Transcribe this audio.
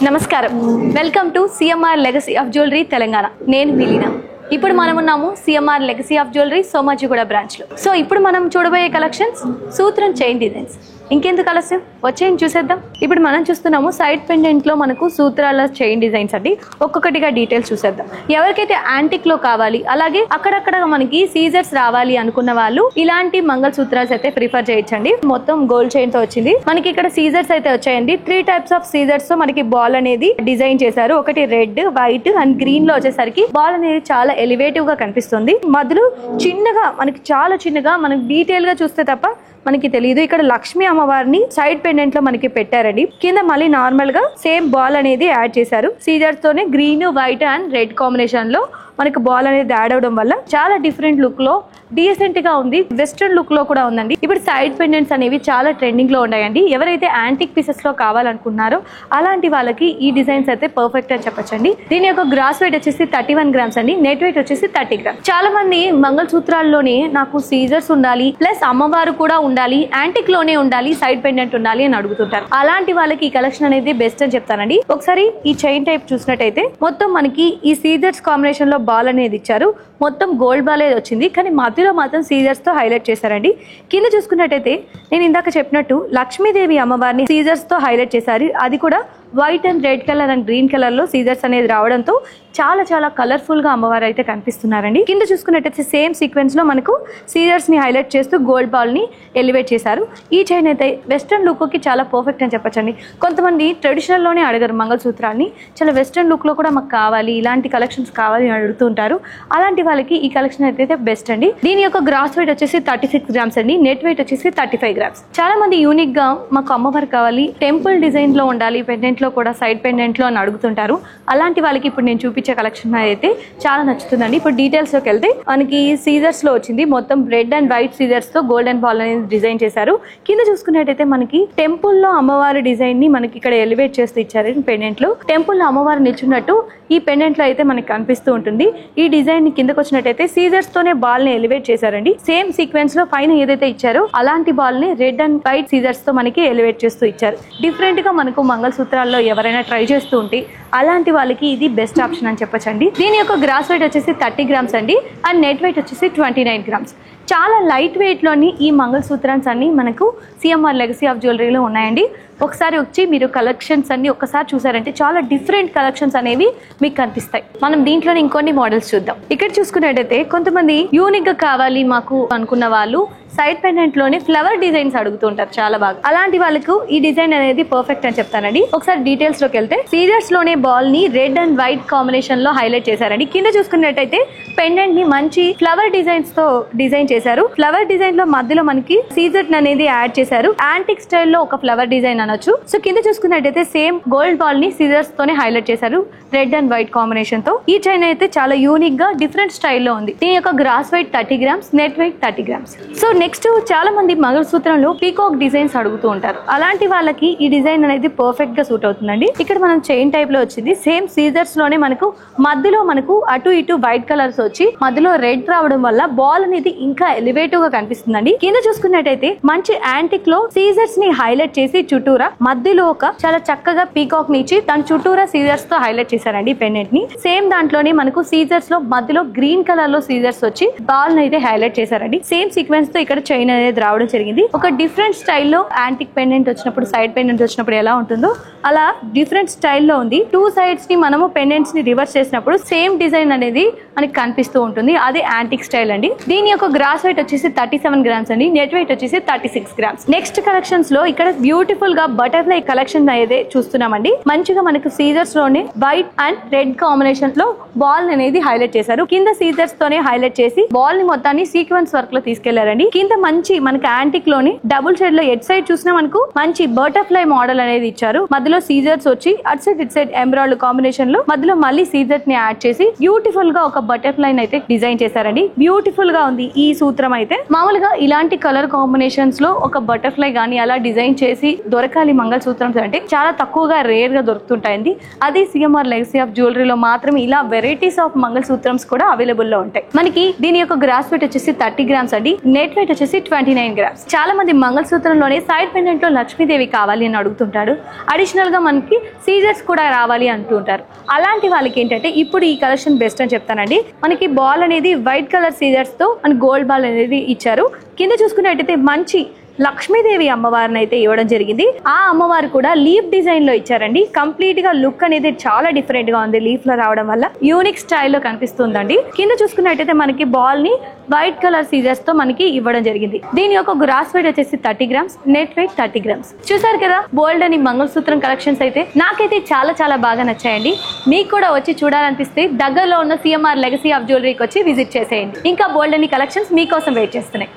నమస్కారం welcome to CMR legacy of jewellery Telangana. నేను మిలీనా. ఇప్పుడు మనం ఉన్నాము CMR legacy of jewellery Somajiguda branch లో. సో ఇప్పుడు మనం చూడబోయే కలెక్షన్స్ సూత్రం చైన్ డిజైన్స్. ఇంకెందుకు ఆలస్యం, వచ్చేయండి చూసేద్దాం. ఇప్పుడు మనం చూస్తున్నాము సైడ్ పెండెంట్ లో మనకు సూత్రాల చైన్ డిజైన్స్ అండి. ఒక్కొక్కటిగా డీటెయిల్స్ చూసేద్దాం. ఎవరికైతే యాంటిక్ లో కావాలి, అలాగే అక్కడక్కడ మనకి సీజర్స్ రావాలి అనుకున్న వాళ్ళు ఇలాంటి మంగళ సూత్రాలు అయితే ప్రిఫర్ చేయొచ్చండి. మొత్తం గోల్డ్ చైన్ తో వచ్చింది. మనకి ఇక్కడ సీజర్స్ అయితే వచ్చాయండి. 3 టైప్స్ ఆఫ్ సీజర్స్ తో మనకి బాల్ అనేది డిజైన్ చేశారు. ఒకటి రెడ్, వైట్ అండ్ గ్రీన్ లో వచ్చేసరికి బాల్ అనేది చాలా ఎలివేటివ్ గా కనిపిస్తుంది. మధ్యలో చిన్నగా మనకి చాలా చిన్నగా మనకి డీటెయిల్ గా చూస్తే తప్ప మనకి తెలియదు. ఇక్కడ లక్ష్మీ అమ్మవారిని సైడ్ పెండెంట్ లో మనకి పెట్టారండి. కింద మళ్ళీ నార్మల్ గా సేమ్ బాల్ అనేది యాడ్ చేశారు. సీజర్స్ తోనే green, white and red combination లో మనకి బాల్ అనేది యాడ్ అవడం వల్ల చాలా డిఫరెంట్ లుక్ లో డీసెంట్ గా ఉంది. వెస్టర్న్ లుక్ లో కూడా ఉందండి. ఇప్పుడు సైడ్ పెండెంట్స్ అనేవి చాలా ట్రెండింగ్ లో ఉన్నాయండి. ఎవరైతే యాంటిక్ పీసెస్ లో కావాలనుకున్నారో అలాంటి వాళ్ళకి ఈ డిజైన్స్ అయితే పర్ఫెక్ట్ అని చెప్పొచ్చండి. దీని యొక్క గ్రాస్ వెయిట్ వచ్చేసి 31 గ్రామ్స్ అండి. నెట్ వెయిట్ వచ్చేసి 30 గ్రామ్స్. చాలా మంది మంగళ సూత్రాల్లోనే నాకు సీజర్స్ ఉండాలి, ప్లస్ అమ్మవారు కూడా ఉండాలి, యాంటిక్ లోనే ఉండాలి, సైడ్ పెండెంట్ ఉండాలి అని అడుగుతుంటారు. అలాంటి వాళ్ళకి ఈ కలెక్షన్ అనేది బెస్ట్ అని చెప్తానండి. ఒకసారి ఈ చైన్ టైప్ చూసినట్టయితే మొత్తం మనకి ఈ సీజర్స్ కాంబినేషన్ లో బాల్ అనేది ఇచ్చారు. మొత్తం గోల్డ్ బాల్ అనేది వచ్చింది, కానీ మధ్యలో మాత్రం సీజర్స్ తో హైలైట్ చేశారండి. కింద చూసుకున్నట్టయితే నేను ఇందాక చెప్పినట్టు లక్ష్మీదేవి అమ్మవారిని సీజర్స్ తో హైలైట్ చేశారు. అది కూడా white and red colour and green colour లో సీజర్స్ అనేది రావడంతో చాలా చాలా కలర్ఫుల్ గా అమ్మవారు అయితే కనిపిస్తున్నారండి. కింద చూసుకున్నట్టయితే సేమ్ సీక్వెన్స్ లో మనకు సీజర్స్ ని హైలైట్ చేస్తూ గోల్డ్ బాల్ ని ఎలివేట్ చేశారు. ఈ చైన్ అయితే వెస్టర్న్ లుక్ కి చాలా పర్ఫెక్ట్ అని చెప్పొచ్చండి. కొంతమంది ట్రెడిషనల్ లోనే అడగరు మంగళసూత్రాన్ని, చాలా వెస్టర్న్ లుక్ లో కూడా మాకు కావాలి, ఇలాంటి కలెక్షన్స్ కావాలి అని అడుగుతుంటారు. అలాంటి వాళ్ళకి ఈ కలెక్షన్ అయితే బెస్ట్ అండి. దీని యొక్క గ్రాస్ వెయిట్ వచ్చేసి 36 గ్రామ్స్ అండి. నెట్ వెయిట్ వచ్చేసి 35 గ్రామ్స్. చాలా మంది యూనిక్ గా మాకు అమ్మవారు కావాలి, టెంపుల్ డిజైన్ లో ఉండాలి, పెండెంట్ లో కూడా సైడ్ పెండెంట్ లో అని అడుగుతుంటారు. అలాంటి వాళ్ళకి ఇప్పుడు నేను చూపించే కలెక్షన్ అయితే చాలా నచ్చుతుందండి. ఇప్పుడు డీటెయిల్స్ లోకి వెళ్తే మనకి సీజర్స్ లో వచ్చింది. మొత్తం రెడ్ అండ్ వైట్ సీజర్స్ తో గోల్డెన్ బాల్ అనేది డిజైన్ చేశారు. కింద చూసుకున్నట్టయితే మనకి టెంపుల్ లో అమ్మవారి డిజైన్ ని మనకి ఇక్కడ ఎలివేట్ చేస్తూ ఇచ్చారు. పెండెంట్ లో టెంపుల్ లో అమ్మవారు నిల్చున్నట్టు ఈ పెండెంట్ లో అయితే మనకి కనిపిస్తూ ఉంటుంది. ఈ డిజైన్ ని కిందకు వచ్చినట్టయితే సీజర్స్ తోనే బాల్ ని ఎలివేట్ చేశారండి. సేమ్ సీక్వెన్స్ లో పైన ఏదైతే ఇచ్చారో అలాంటి బాల్ ని రెడ్ అండ్ వైట్ సీజర్స్ తో మనకి ఎలివేట్ చేస్తూ ఇచ్చారు. డిఫరెంట్ గా మనకు మంగళసూత్రాల్లో ఎవరైనా ట్రై చేస్తూ ఉంటే అలాంటి వాళ్ళకి ఇది బెస్ట్ ఆప్షన్ అని చెప్పొచ్చండి. దీని యొక్క గ్రాస్ వెయిట్ వచ్చేసి 30 గ్రామ్స్ అండి. అండ్ నెట్ వెయిట్ వచ్చేసి 29 గ్రామ్స్. చాలా లైట్ వెయిట్ లోని ఈ మంగళసూత్రాన్స్ అన్ని మనకు సిఎంఆర్ లెగసీ ఆఫ్ జ్యువెలరీలో ఉన్నాయండి. ఒకసారి వచ్చి మీరు కలెక్షన్స్ అన్ని ఒక్కసారి చూసారంటే చాలా డిఫరెంట్ కలెక్షన్స్ అనేవి మీకు కనిపిస్తాయి. మనం దీంట్లోనే ఇంకొన్ని మోడల్స్ చూద్దాం. ఇక్కడ చూసుకున్నట్టయితే కొంతమంది యూనిక్ గా కావాలి మాకు అనుకున్న వాళ్ళు సైడ్ పెండెంట్ లోనే ఫ్లవర్ డిజైన్స్ అడుగుతుంటారు చాలా బాగా. అలాంటి వాళ్ళకు ఈ డిజైన్ అనేది పర్ఫెక్ట్ అని చెప్తానండి. ఒకసారి డీటెయిల్స్ లోకి వెళ్తే సీజర్స్ లోనే బాల్ ని రెడ్ అండ్ వైట్ కాంబినేషన్ లో హైలైట్ చేశారండి. కింద చూసుకున్నట్టయితే పెండెంట్ ని మంచి ఫ్లవర్ డిజైన్స్ తో డిజైన్ చేశారు. ఫ్లవర్ డిజైన్ లో మధ్యలో మనకి సీజర్ అనేది యాడ్ చేశారు. యాంటిక్ స్టైల్ లో ఒక ఫ్లవర్ డిజైన్ అనొచ్చు. సో కింద చూసుకున్నట్టయితే సేమ్ గోల్డ్ బాల్ ని సీజర్స్ తోనే హైలైట్ చేశారు రెడ్ అండ్ వైట్ కాంబినేషన్ తో. ఈ చైన్ అయితే చాలా యూనిక్ గా డిఫరెంట్ స్టైల్లో ఉంది. దీని యొక్క gross weight 30 grams, net weight 30 grams. So next చాలా మంది మంగళసూత్రంలో పీకాక్ డిజైన్స్ అడుగుతూ ఉంటారు. అలాంటి వాళ్ళకి ఈ డిజైన్ అనేది పర్ఫెక్ట్ గా సూట్ అవుతుందండి. ఇక్కడ మనం చైన్ టైప్ లో వచ్చింది. సేమ్ సీజర్స్ లోనే మనకు మధ్యలో మనకు అటు ఇటు వైట్ కలర్స్ వచ్చి మధ్యలో రెడ్ రావడం వల్ల బాల్ అనేది ఇంకా ఎలివేటివ్ గా కనిపిస్తుందండి. కింద చూసుకున్నట్టయితే మంచి యాంటిక్ లో సీజర్స్ ని హైలైట్ చేసి చుట్టూరా మధ్యలో ఒక చాలా చక్కగా పీకాక్ ని ఇచ్చి దాని చుట్టూరా సీజర్స్ తో హైలైట్ చేశారండి పెండెంట్ ని. సేమ్ దాంట్లోనే మనకు సీజర్స్ లో మధ్యలో గ్రీన్ కలర్ లో సీజర్స్ వచ్చి బాల్ ని అయితే హైలైట్ చేశారండి. సేమ్ సీక్వెన్స్ తో ఇక్కడ చైన్ అనేది రావడం జరిగింది. ఒక డిఫరెంట్ స్టైల్లో యాంటిక్ పెండెంట్ వచ్చినప్పుడు, సైడ్ పెండెంట్ వచ్చినప్పుడు ఎలా ఉంటుందో అలా డిఫరెంట్ స్టైల్లో ఉంది. 2 సైడ్స్ ని మనము పెండెంట్స్ ని రివర్స్ చేసినప్పుడు సేమ్ డిజైన్ అనేది మనకి కనిపిస్తూ ఉంటుంది. అది యాంటిక్ స్టైల్ అండి. దీని యొక్క గ్రాస్ వెయిట్ వచ్చేసి 37 గ్రామ్స్ అండి. నెట్ వెయిట్ వచ్చేసి 36 గ్రామ్స్. నెక్స్ట్ కలెక్షన్స్ లో ఇక్కడ బ్యూటిఫుల్ గా బటర్ఫ్లై కలెక్షన్ అయితే చూస్తున్నామండి. మంచిగా మనకు సీజర్స్ లోనే వైట్ అండ్ రెడ్ కాంబినేషన్ లో బాల్ అనేది హైలైట్ చేశారు. కింద సీజర్స్ తోనే హైలైట్ చేసి బాల్ ని మొత్తాన్ని సీక్వెన్స్ వర్క్ లో తీసుకెళ్లారండి. కింద మంచి మనకి యాంటిక్ లోని డబుల్ సైడ్ లో ఎడ్ సైడ్ చూసినా మనకు మంచి బటర్ఫ్లై మోడల్ అనేది ఇచ్చారు. మధ్యలో సీజర్స్ వచ్చి at side it side embroid combination లో మధ్యలో మళ్ళీ సీజర్ ని యాడ్ చేసి బ్యూటిఫుల్ గా ఒక బటర్ఫ్లై అయితే డిజైన్ చేశారండి. బ్యూటిఫుల్ గా ఉంది ఈ సూత్రం అయితే. మామూలుగా ఇలాంటి కలర్ కాంబినేషన్స్ లో ఒక బటర్ఫ్లై గానీ అలా డిజైన్ చేసి దొరకాలి మంగళ సూత్రమ్స్ అంటే చాలా తక్కువగా రేర్ గా దొరుకుతుంటాయండి. అది సిఎంఆర్ లెగసీ ఆఫ్ జ్యువెలరీలో మాత్రమే ఇలా వెరైటీస్ ఆఫ్ మంగళ సూత్రమ్స్ కూడా అవైలబుల్ లో ఉంటాయి. మనకి దీని యొక్క గ్రాస్ వెయిట్ వచ్చేసి 30 grams అండి. నెట్ వెయిట్ వచ్చేసి 29 grams. చాలా మంది మంగళ సూత్రంలోనే సైడ్ పెండెంట్ లో లక్ష్మీదేవి కావాలి అని అడుగుతుంటాడు. అడిషనల్ గా మనకి సీజర్స్ కూడా రావాలి అంటుంటారు. అలాంటి వాళ్ళకి ఏంటంటే ఇప్పుడు ఈ కలెక్షన్ బెస్ట్ అని చెప్తానండి. మనకి బాల్ అనేది వైట్ కలర్ సీజర్స్ తో మనకి గోల్డ్ బాల్ అనేది ఇచ్చారు. కింద చూసుకున్నట్టయితే మంచి లక్ష్మీదేవి అమ్మవారిని అయితే ఇవ్వడం జరిగింది. ఆ అమ్మవారు కూడా లీఫ్ డిజైన్ లో ఇచ్చారండి. కంప్లీట్ గా లుక్ అనేది చాలా డిఫరెంట్ గా ఉంది. లీఫ్ లో రావడం వల్ల యూనిక్ స్టైల్లో కనిపిస్తుందండి. కింద చూసుకున్నట్టయితే మనకి బాల్ ని వైట్ కలర్ సీజర్స్ తో మనకి ఇవ్వడం జరిగింది. దీని యొక్క గ్రాస్ వెయిట్ వచ్చేసి 30 grams, నెట్ వెయిట్ 30 grams. చూసారు కదా బోల్డ్ అని మంగళసూత్రం కలెక్షన్స్ అయితే నాకైతే చాలా చాలా బాగా నచ్చాయండి. మీకు కూడా వచ్చి చూడాలనిపిస్తే దగ్గరలో ఉన్న సిఎంఆర్ లెగసీ ఆఫ్ జ్యువెలరీకి వచ్చి విజిట్ చేసేయండి. ఇంకా బోల్డ్ అని కలెక్షన్స్ మీకోసం వెయిట్ చేస్తున్నాయి.